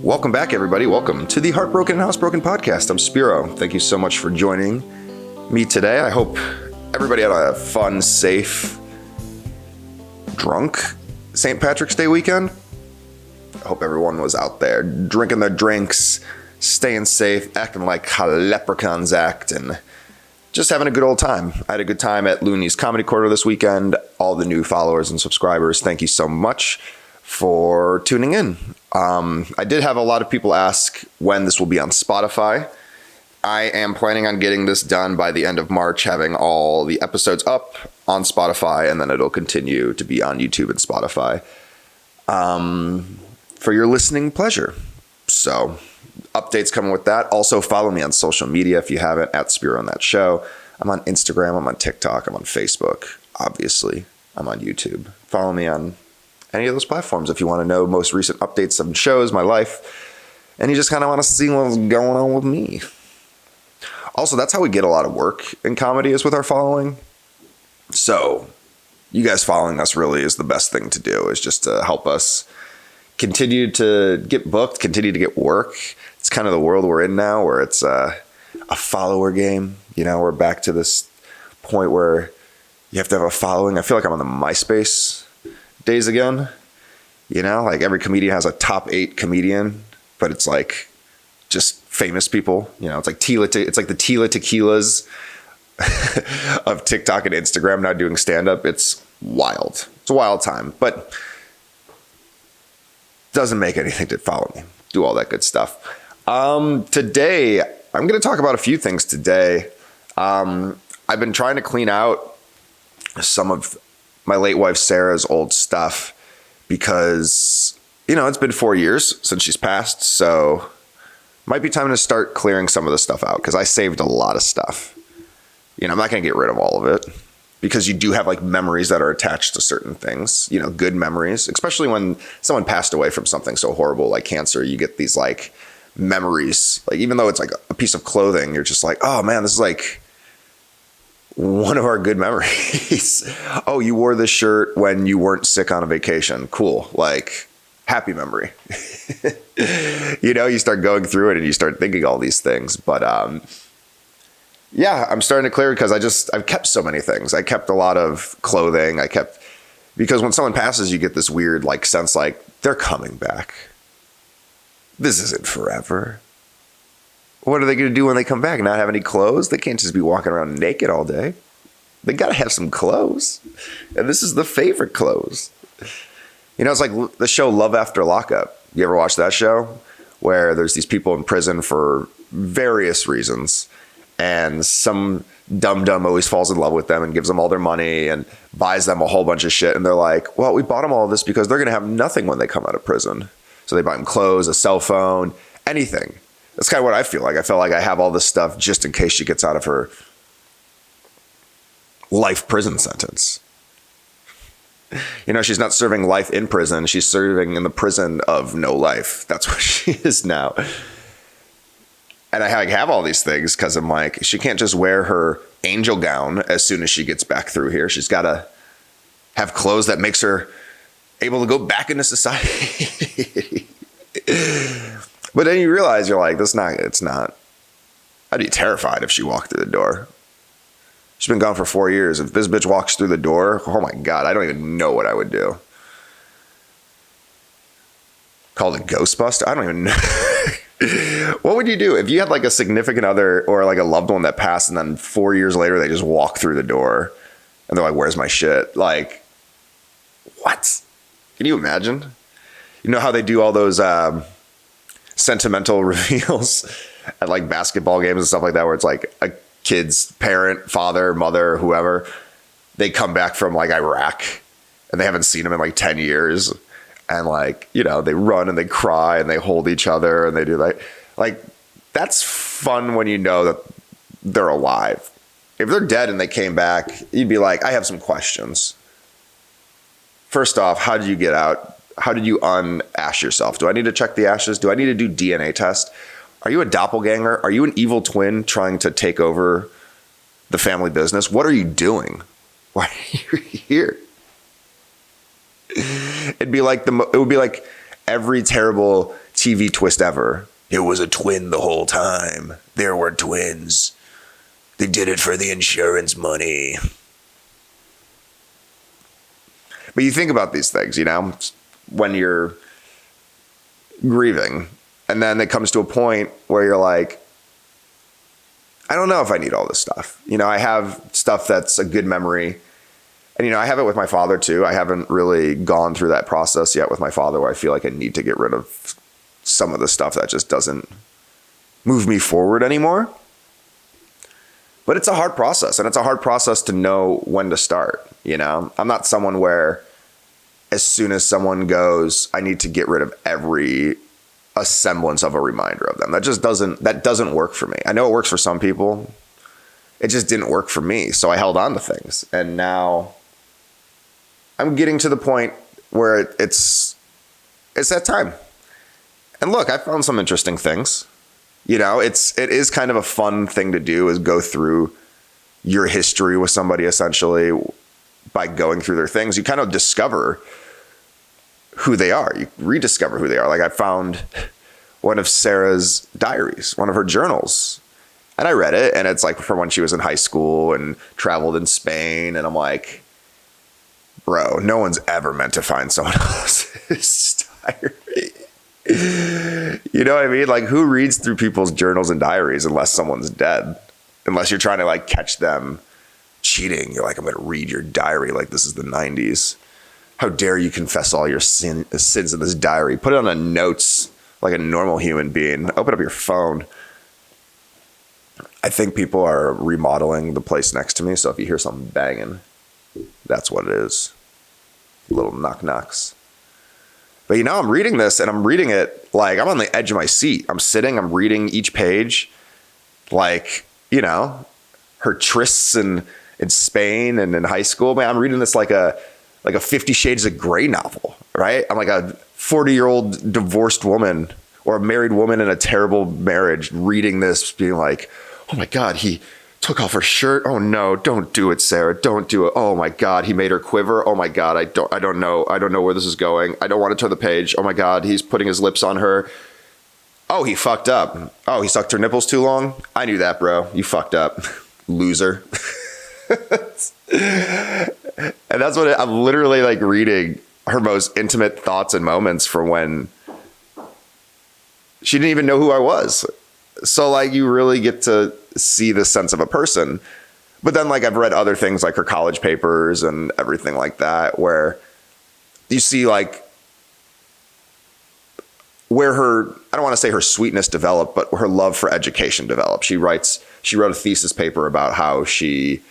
Welcome back, everybody. Welcome to the Heartbroken and Housebroken podcast. I'm Spiro. Thank you so much for joining me today. I hope everybody had a fun, safe, drunk St. Patrick's Day weekend. I hope everyone was out there drinking their drinks, staying safe, acting like how leprechauns act, and just having a good old time. I had a good time at Looney's Comedy Corner this weekend. All the new followers and subscribers, thank you so much for tuning in. I did have a lot of people ask when this will be on Spotify. I am planning on getting this done by the end of March, having all the episodes up on Spotify, and then it'll continue to be on YouTube and Spotify for your listening pleasure. So updates coming with that. Also follow me on social media if you haven't, at Spiro on That Show. I'm on Instagram, I'm on TikTok, I'm on Facebook, obviously. I'm on YouTube. Follow me on any of those platforms if you want to know most recent updates of shows, my life, and you just kind of want to see what's going on with me. Also, that's how we get a lot of work in comedy, is with our following. So you guys following us really is the best thing to do, is just to help us continue to get booked, continue to get work. It's kind of the world we're in now, where it's a follower game. You know, we're back to this point where you have to have a following. I feel like I'm on the MySpace days again. You know, like every comedian has a top 8 comedian, but it's like just famous people. You know, it's like it's like the Tila Tequilas of TikTok and Instagram now doing stand-up. It's wild. It's a wild time, but doesn't make anything to follow me. Do all that good stuff. Today, I'm going to talk about a few things today. I've been trying to clean out some of my late wife Sarah's old stuff because, you know, it's been 4 years since she's passed, so might be time to start clearing some of the stuff out, because I saved a lot of stuff. You know, I'm not going to get rid of all of it, because you do have like memories that are attached to certain things, you know, good memories, especially when someone passed away from something so horrible like cancer. You get these like memories, like even though it's like a piece of clothing, you're just like, oh man, this is like one of our good memories. Oh, you wore this shirt when you weren't sick on a vacation. Cool. Like, happy memory. You know, you start going through it and you start thinking all these things. But yeah, I'm starting to clear because I've kept so many things. I kept a lot of clothing. Because when someone passes, you get this weird like sense like they're coming back. This isn't forever. What are they going to do when they come back? Not have any clothes? They can't just be walking around naked all day. They got to have some clothes. And this is the favorite clothes. You know, it's like the show Love After Lockup. You ever watch that show? Where there's these people in prison for various reasons, and some dum-dum always falls in love with them and gives them all their money and buys them a whole bunch of shit. And they're like, well, we bought them all this because they're going to have nothing when they come out of prison. So they buy them clothes, a cell phone, anything. That's kind of what I feel like. I feel like I have all this stuff just in case she gets out of her life prison sentence. You know, she's not serving life in prison. She's serving in the prison of no life. That's what she is now. And I have all these things because I'm like, she can't just wear her angel gown as soon as she gets back through here. She's got to have clothes that makes her able to go back into society. But then you realize you're like, it's not. I'd be terrified if she walked through the door. She's been gone for 4 years. If this bitch walks through the door, oh my God, I don't even know what I would do. Called a Ghostbuster? I don't even know. What would you do if you had like a significant other or like a loved one that passed, and then 4 years later they just walk through the door and they're like, where's my shit? Like, what? Can you imagine? You know how they do all those sentimental reveals at like basketball games and stuff like that, where it's like a kid's parent, father, mother, whoever, they come back from like Iraq and they haven't seen him in like 10 years. And like, you know, they run and they cry and they hold each other and they do like that's fun when you know that they're alive. If they're dead and they came back, you'd be like, I have some questions. First off, how did you get out? How did you un-ash yourself? Do I need to check the ashes? Do I need to do DNA test? Are you a doppelganger? Are you an evil twin trying to take over the family business? What are you doing? Why are you here? It would be like every terrible TV twist ever. It was a twin the whole time. There were twins. They did it for the insurance money. But you think about these things, you know, when you're grieving, and then it comes to a point where you're like, I don't know if I need all this stuff. You know, I have stuff that's a good memory. And, you know, I have it with my father too. I haven't really gone through that process yet with my father where I feel like I need to get rid of some of the stuff that just doesn't move me forward anymore. But it's a hard process, and it's a hard process to know when to start. You know, I'm not someone where as soon as someone goes, I need to get rid of a semblance of a reminder of them. That doesn't work for me. I know it works for some people. It just didn't work for me. So I held on to things. And now I'm getting to the point where it's that time. And look, I found some interesting things. You know, it is kind of a fun thing to do, is go through your history with somebody. Essentially, by going through their things, you kind of discover who they are. You rediscover who they are. Like, I found one of Sarah's diaries, one of her journals, and I read it, and it's like from when she was in high school and traveled in Spain. And I'm like, bro, no one's ever meant to find someone else's diary. You know what I mean? Like, who reads through people's journals and diaries unless someone's dead? Unless you're trying to like catch them cheating. You're like, I'm going to read your diary like this is the 90s. How dare you confess all your sins in this diary? Put it on a notes like a normal human being. Open up your phone. I think people are remodeling the place next to me. So if you hear something banging, that's what it is. Little knock knocks. But, you know, I'm reading this, and I'm reading it like I'm on the edge of my seat. I'm sitting, I'm reading each page, like, you know, her trysts in Spain and in high school. Man, I'm reading this like a 50 Shades of Grey novel, right? I'm like a 40-year-old divorced woman or a married woman in a terrible marriage reading this, being like, oh my God, he took off her shirt. Oh no, don't do it, Sarah. Don't do it. Oh my God, he made her quiver. Oh my God, I don't know where this is going. I don't want to turn the page. Oh my God, he's putting his lips on her. Oh, he fucked up. Oh, he sucked her nipples too long. I knew that, bro. You fucked up. Loser. And that's what I'm literally like reading her most intimate thoughts and moments from when she didn't even know who I was. So like, you really get to see the sense of a person. But then like, I've read other things like her college papers and everything like that, where you see like where I don't want to say her sweetness developed, but her love for education developed. She wrote a thesis paper about how she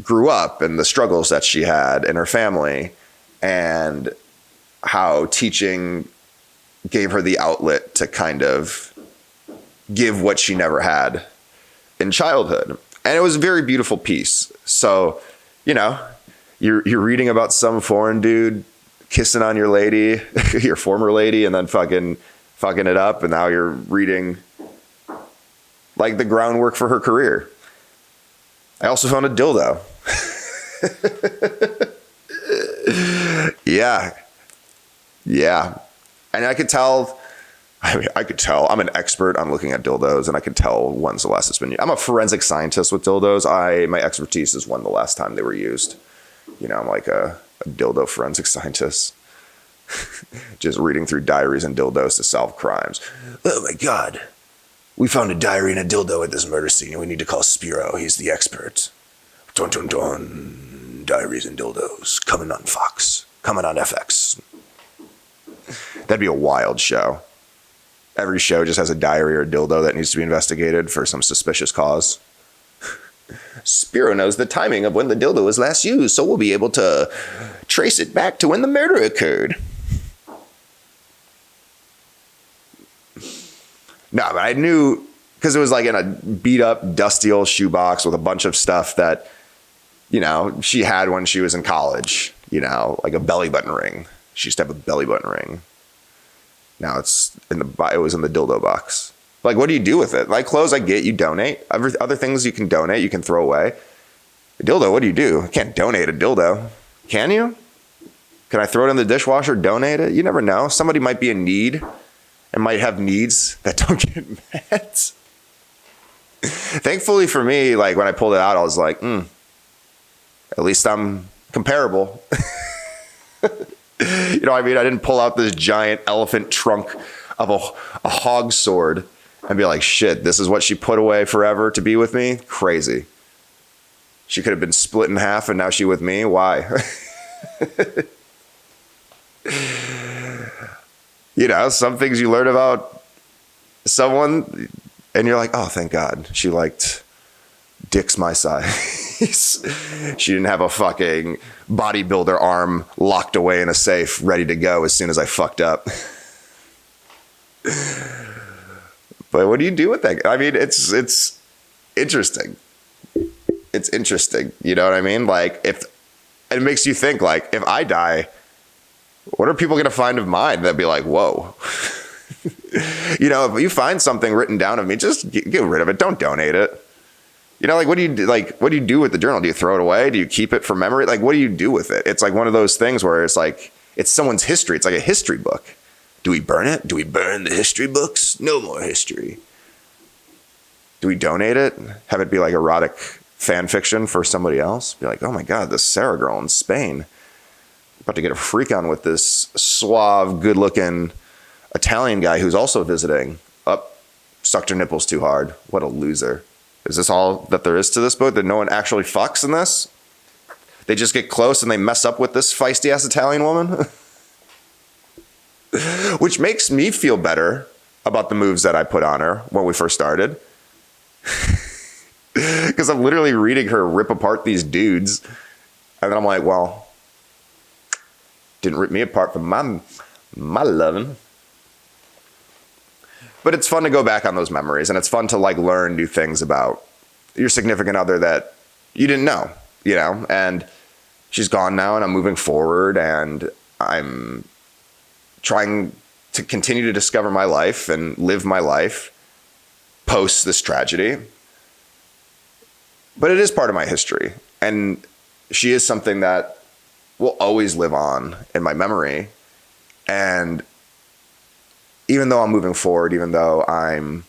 grew up and the struggles that she had in her family, and how teaching gave her the outlet to kind of give what she never had in childhood. And it was a very beautiful piece. So, you know, you're reading about some foreign dude kissing on your lady, your former lady, and then fucking it up. And now you're reading like the groundwork for her career. I also found a dildo. Yeah. And I could tell, I'm an expert on looking at dildos, and I can tell when's the last it's been used. I'm a forensic scientist with dildos. My expertise is when the last time they were used. You know, I'm like a dildo forensic scientist. Just reading through diaries and dildos to solve crimes. Oh my God. We found a diary and a dildo at this murder scene, and we need to call Spiro. He's the expert. Dun dun dun. Diaries and dildos. Coming on Fox. Coming on FX. That'd be a wild show. Every show just has a diary or a dildo that needs to be investigated for some suspicious cause. Spiro knows the timing of when the dildo was last used, so we'll be able to trace it back to when the murder occurred. No, but I knew, because it was like in a beat up, dusty old shoebox with a bunch of stuff that, you know, she had when she was in college, you know, like a belly button ring. She used to have a belly button ring. Now it was in the dildo box. Like, what do you do with it? Like, clothes I get, you donate. Other things you can donate, you can throw away. A dildo, what do you do? You can't donate a dildo. Can you? Can I throw it in the dishwasher, donate it? You never know. Somebody might be in need, and might have needs that don't get met. Thankfully for me, like when I pulled it out, I was like, at least I'm comparable. You know what I mean? I didn't pull out this giant elephant trunk of a hog sword and be like, shit, this is what she put away forever to be with me? Crazy. She could have been split in half and now she with me? Why? You know, some things you learn about someone and you're like, oh, thank God she liked dicks my size. She didn't have a fucking bodybuilder arm locked away in a safe ready to go as soon as I fucked up. But what do you do with that? I mean, it's interesting. It's interesting. You know what I mean? Like it makes you think like, if I die, what are people going to find of mine? They'll be like, whoa. You know, if you find something written down of me, just get rid of it. Don't donate it. You know, like, what do you do? Like, what do you do with the journal? Do you throw it away? Do you keep it for memory? Like, what do you do with it? It's like one of those things where it's like, it's someone's history. It's like a history book. Do we burn it? Do we burn the history books? No more history. Do we donate it? Have it be like erotic fan fiction for somebody else? Be like, oh my God, this Sarah girl in Spain. About to get a freak on with this suave, good-looking Italian guy who's also visiting. Sucked her nipples too hard. What a loser. Is this all that there is to this book? That no one actually fucks in this? They just get close and they mess up with this feisty-ass Italian woman? Which makes me feel better about the moves that I put on her when we first started. Because I'm literally reading her rip apart these dudes. And then I'm like, well, didn't rip me apart from my loving. But it's fun to go back on those memories, and it's fun to like learn new things about your significant other that you didn't know, you know, and she's gone now and I'm moving forward and I'm trying to continue to discover my life and live my life post this tragedy. But it is part of my history, and she is something that will always live on in my memory. And even though I'm moving forward, even though I'm,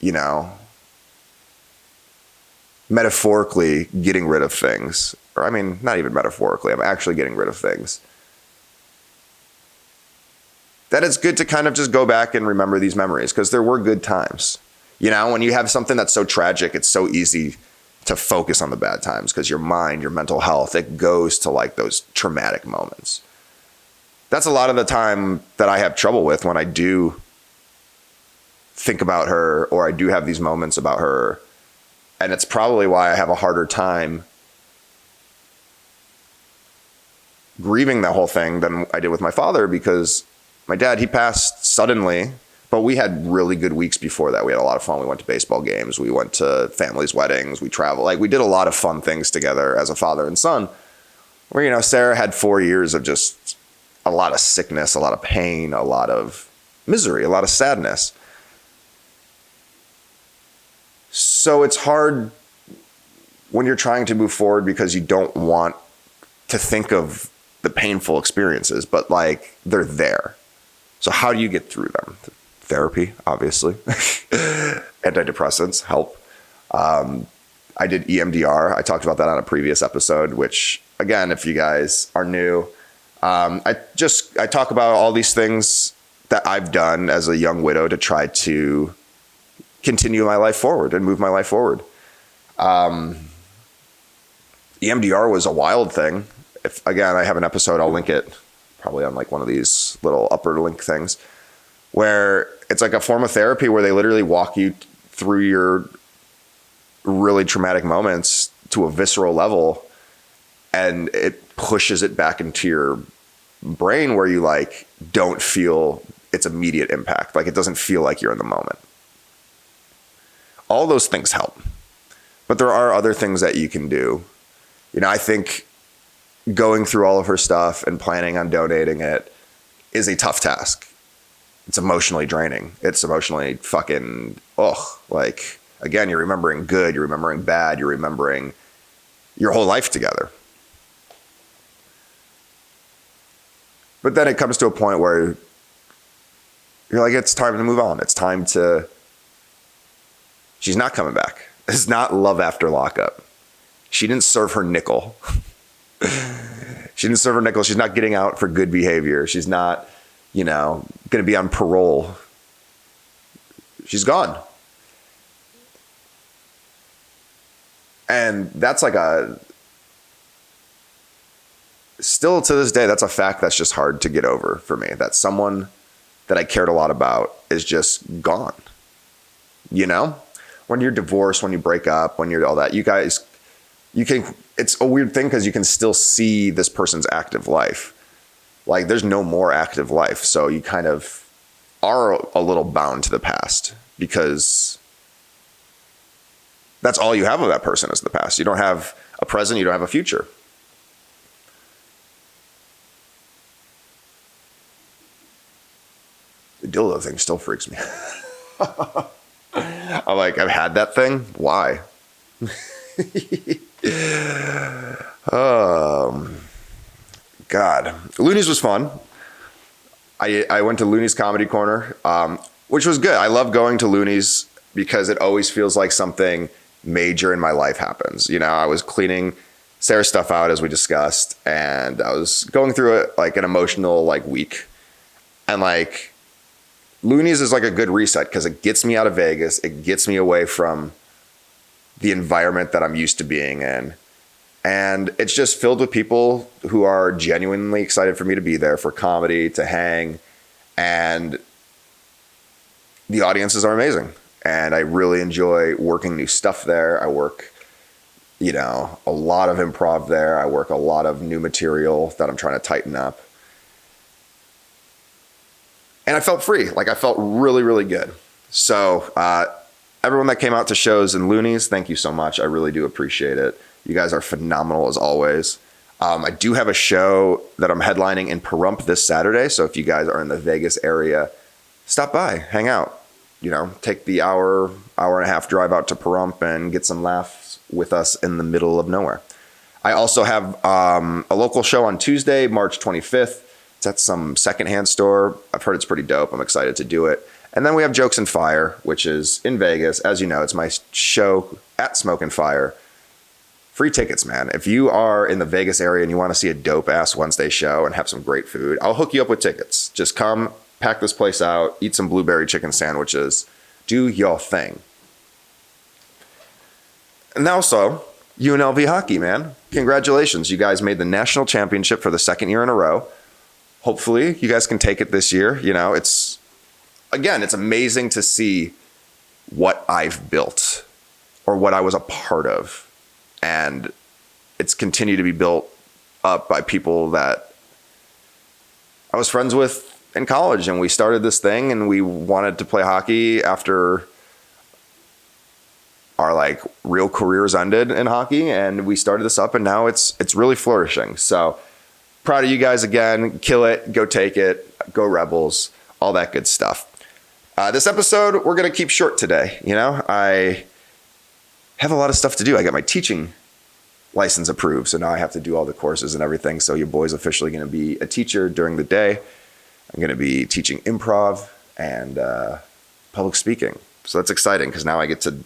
you know, metaphorically getting rid of things, or I mean, not even metaphorically, I'm actually getting rid of things, that it's good to kind of just go back and remember these memories because there were good times. You know, when you have something that's so tragic, it's so easy to focus on the bad times because your mind, your mental health, it goes to like those traumatic moments. That's a lot of the time that I have trouble with when I do think about her or I do have these moments about her. And it's probably why I have a harder time grieving that whole thing than I did with my father, because my dad, he passed suddenly, but we had really good weeks before that. We had a lot of fun. We went to baseball games. We went to families' weddings. We traveled. Like, we did a lot of fun things together as a father and son, where, you know, Sarah had 4 years of just a lot of sickness, a lot of pain, a lot of misery, a lot of sadness. So it's hard when you're trying to move forward because you don't want to think of the painful experiences, but like they're there. So how do you get through them? Therapy, obviously. Antidepressants help. I did EMDR. I talked about that on a previous episode, which, again, if you guys are new, I talk about all these things that I've done as a young widow to try to continue my life forward and move my life forward. EMDR was a wild thing. If, again, I have an episode, I'll link it probably on like one of these little upper link things, where it's like a form of therapy where they literally walk you through your really traumatic moments to a visceral level, and it pushes it back into your brain where you like don't feel its immediate impact. Like, it doesn't feel like you're in the moment. All those things help, but there are other things that you can do. You know, I think going through all of her stuff and planning on donating it is a tough task. It's emotionally draining. It's emotionally fucking, like, again, you're remembering good, you're remembering bad, you're remembering your whole life together. But then it comes to a point where You're like, it's time to move on. It's time to, she's not coming back. It's not love after lockup. She didn't serve her nickel. She didn't serve her nickel. She's not getting out for good behavior. She's not, going to be on parole. She's gone. And that's like still to this day, that's a fact that's just hard to get over for me. That someone that I cared a lot about is just gone. When you're divorced, when you break up, when you're all that, it's a weird thing because you can still see this person's active life. Like there's no more active life. So you kind of are a little bound to the past because that's all you have of that person is the past. You don't have a present. You don't have a future. The dildo thing still freaks me. I'm like, I've had that thing. Why? God. Looney's was fun. I went to Looney's Comedy Corner, which was good. I love going to Looney's because it always feels like something major in my life happens. I was cleaning Sarah's stuff out as we discussed, and I was going through an emotional week. And Looney's is a good reset because it gets me out of Vegas. It gets me away from the environment that I'm used to being in. And it's just filled with people who are genuinely excited for me to be there, for comedy, to hang. And the audiences are amazing. And I really enjoy working new stuff there. I work, a lot of improv there. I work a lot of new material that I'm trying to tighten up. And I felt free. I felt really, really good. So everyone that came out to shows in Looney's, thank you so much. I really do appreciate it. You guys are phenomenal as always. I do have a show that I'm headlining in Pahrump this Saturday. So if you guys are in the Vegas area, stop by, hang out, take the hour and a half drive out to Pahrump and get some laughs with us in the middle of nowhere. I also have a local show on Tuesday, March 25th. It's at some secondhand store. I've heard it's pretty dope. I'm excited to do it. And then we have Jokes and Fire, which is in Vegas. As you know, it's my show at Smoke and Fire. Free tickets, man. If you are in the Vegas area and you want to see a dope-ass Wednesday show and have some great food, I'll hook you up with tickets. Just come, pack this place out, eat some blueberry chicken sandwiches, do your thing. And also, UNLV hockey, man. Congratulations. You guys made the national championship for the second year in a row. Hopefully, you guys can take it this year. It's amazing to see what I've built or what I was a part of. And it's continued to be built up by people that I was friends with in college. And we started this thing and we wanted to play hockey after our real careers ended in hockey. And we started this up and now it's really flourishing. So proud of you guys again. Kill it. Go take it. Go Rebels. All that good stuff. This episode, we're going to keep short today. I have a lot of stuff to do. I got my teaching license approved. So now I have to do all the courses and everything. So your boy's officially going to be a teacher during the day. I'm going to be teaching improv and public speaking. So that's exciting because now I get to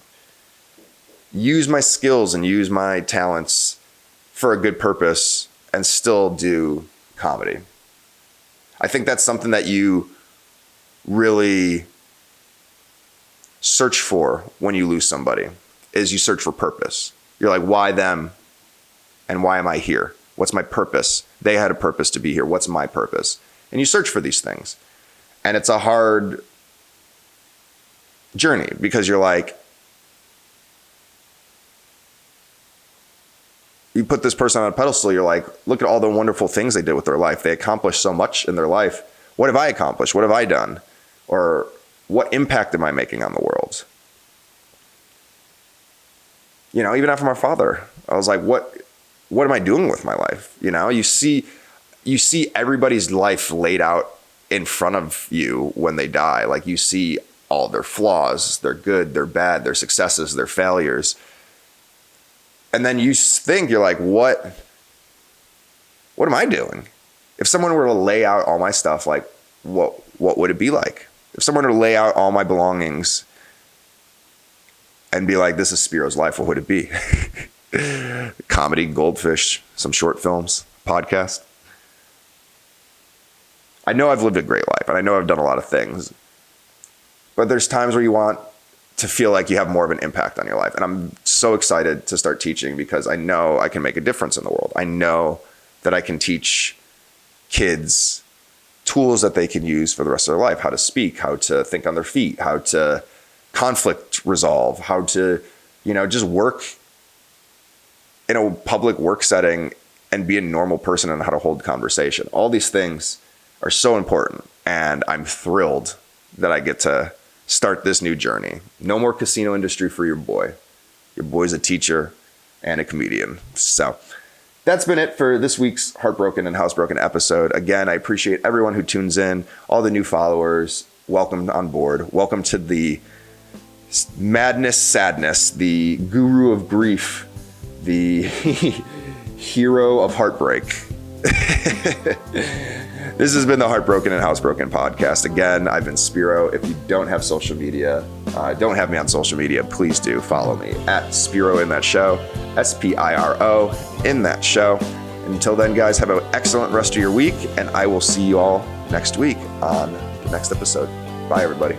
use my skills and use my talents for a good purpose and still do comedy. I think that's something that you really search for when you lose somebody, is you search for purpose. You're like, why them? And why am I here? What's my purpose? They had a purpose to be here. What's my purpose? And you search for these things. And it's a hard journey because you're like, you put this person on a pedestal, you're like, look at all the wonderful things they did with their life. They accomplished so much in their life. What have I accomplished? What have I done? Or what impact am I making on the world? Even after my father, I was like, what am I doing with my life? You see everybody's life laid out in front of you when they die. You see all their flaws, their good, their bad, their successes, their failures. And then you think, you're like, what am I doing? If someone were to lay out all my stuff, what would it be like? If someone were to lay out all my belongings and be like, this is Spiro's life, what would it be? Comedy, goldfish, some short films, podcast. I know I've lived a great life and I know I've done a lot of things, but there's times where you want to feel like you have more of an impact on your life. And I'm so excited to start teaching because I know I can make a difference in the world. I know that I can teach kids tools that they can use for the rest of their life, how to speak, how to think on their feet, how to conflict resolve, how to, just work in a public work setting and be a normal person and how to hold conversation. All these things are so important. And I'm thrilled that I get to start this new journey. No more casino industry for your boy. Your boy's a teacher and a comedian. So that's been it for this week's Heartbroken and Housebroken episode. Again, I appreciate everyone who tunes in, all the new followers. Welcome on board. Welcome to the madness, sadness, the guru of grief, the hero of heartbreak. This has been the Heartbroken and Housebroken podcast. Again, I've been Spiro. If you don't have social media, don't have me on social media, please do follow me at Spiro in that show, Spiro in that show. Until then, guys, have an excellent rest of your week, and I will see you all next week on the next episode. Bye, everybody.